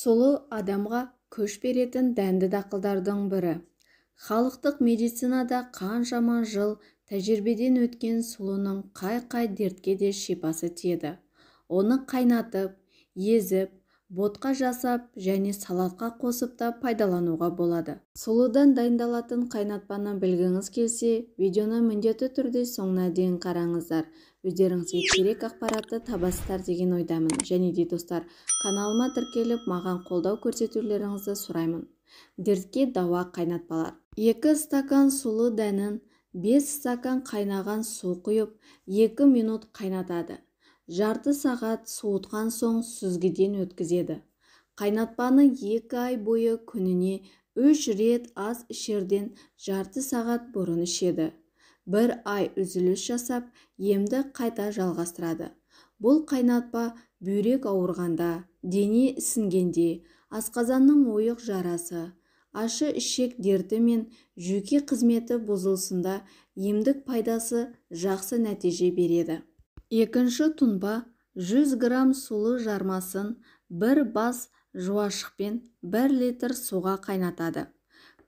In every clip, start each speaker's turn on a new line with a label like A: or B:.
A: Сұлы адамға күш беретін дәнді дақылдардың бірі. Халықтық медицинада қаншама жыл тәжірибеден өткен сұлының қай дертке де шипасы тиеді. Оны қайнатып, езіп, ботқа жасап және салатқа қосып та пайдалануға болады. Сұлыдан дайындалатын қайнатпаны білгіңіз келсе, видеоны міндетті түрде соңына дейін қараңыздар. Өздеріңізге керек ақпаратты табасыздар деген ойдамын. Және де достар, каналыма тіркеліп, маған қолдау көрсетулеріңізді сұраймын. Дертке дауа қайнатпалар. 2 стакан сұлы дәнін 5 стакан қайнаған су құйып 2 минут қайнатады. Жарты сағат суытқан соң сүзгіден өткізеді. Қайнатпаны 2 ай бойы күніне 3 рет ас ішерден жарты сағат бұрын ішеді. 1 ай үзіліс жасап, емді қайта жалғастырады. Бұл қайнатпа бүйрек ауырғанда, дене ісінгенде, асқазанның ойық жарасы, ашы ішек дерті мен жүйке қызметі бұзылысында емдік пайдасы жақсы нәтиже береді. Екінші тұнба 100 грамм сұлы жармасын 1 бас жуашықпен 1 литр суға қайнатады.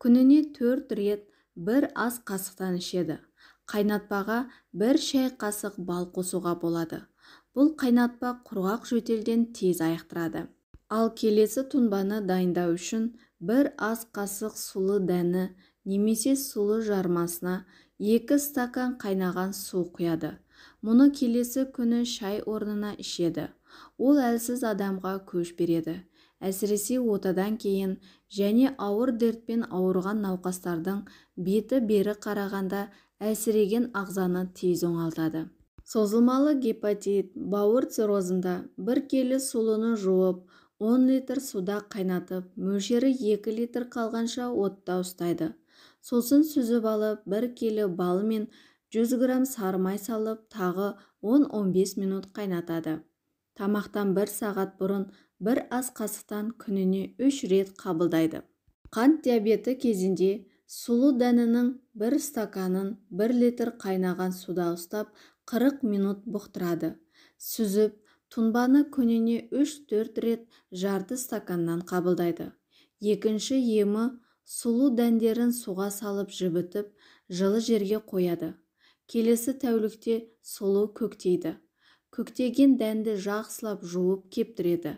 A: Күніне 4 рет 1 ас қасықтан ішеді. Қайнатпаға 1 шай қасық бал қосуға болады. Бұл қайнатпа құрғақ жөтелден тез айықтырады. Ал келесі тұнбаны дайындау үшін 1 ас қасық сұлы дәні немесе сұлы жармасына 2 стакан қайнаған су құяды. Мұны келесі күні шай орнына ішеді. Ол әлсіз адамға күш береді. Әсіресе отадан кейін және ауыр дертпен ауырған науқастардың беті бері қарағанда әлсіреген ағзаны тез оңалтады. Созылмалы гепатит, бауыр циррозында 1 келі сұлыны жуып, 10 литр суда қайнатып, мөлшері 2 литр қалғанша отта ұстайды. Сосын сүзіп алып, 1 келі балы мен 100 грамм сары май салып, тағы 10-15 минут қайнатады. Тамақтан 1 сағат бұрын 1 ас қасықтан күніне 3 рет қабылдайды. Қант диабеті кезінде сұлы дәнінің 1 стаканын 1 литр қайнаған суда ұстап 40 минут бұқтырады. Сүзіп, тұнбаны күніне 3-4 рет жарты стаканнан қабылдайды. Екінші емі сұлы дәндерін суға салып жібітіп, жылы жерге қояды. Келесі тәулікте сұлы көктейді. Көктеген дәнді жақсылап жуып кептіреді.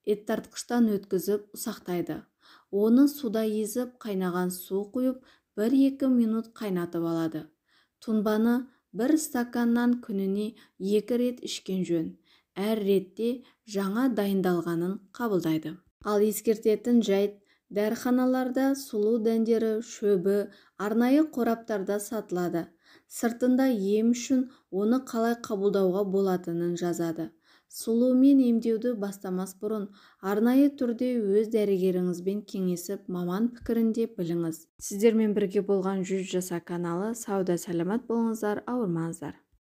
A: Еттартқыштан өткізіп ұсақтайды. Оны суда езіп, қайнаған су құйып 1-2 минут қайнатып алады. Тұнбаны 1 стаканнан күніне 2 рет ішкен жөн. Әр ретте жаңа дайындалғанын қабылдайды. Ал ескертетін жайт, дәріханаларда сұлы дәндері шөбі арнайы қораптарда сатылады. Сыртында ем үшін оны қалай қабылдауға болатынын жазады. Сұлымен емдеуді бастамас бұрын арнайы түрде өз дәрігеріңізбен кеңесіп, маман пікірінде біліңіз. Сіздермен бірге болған 100 жаса каналы. Сауда сәлемет болыңыздар, ауырмаңыздар.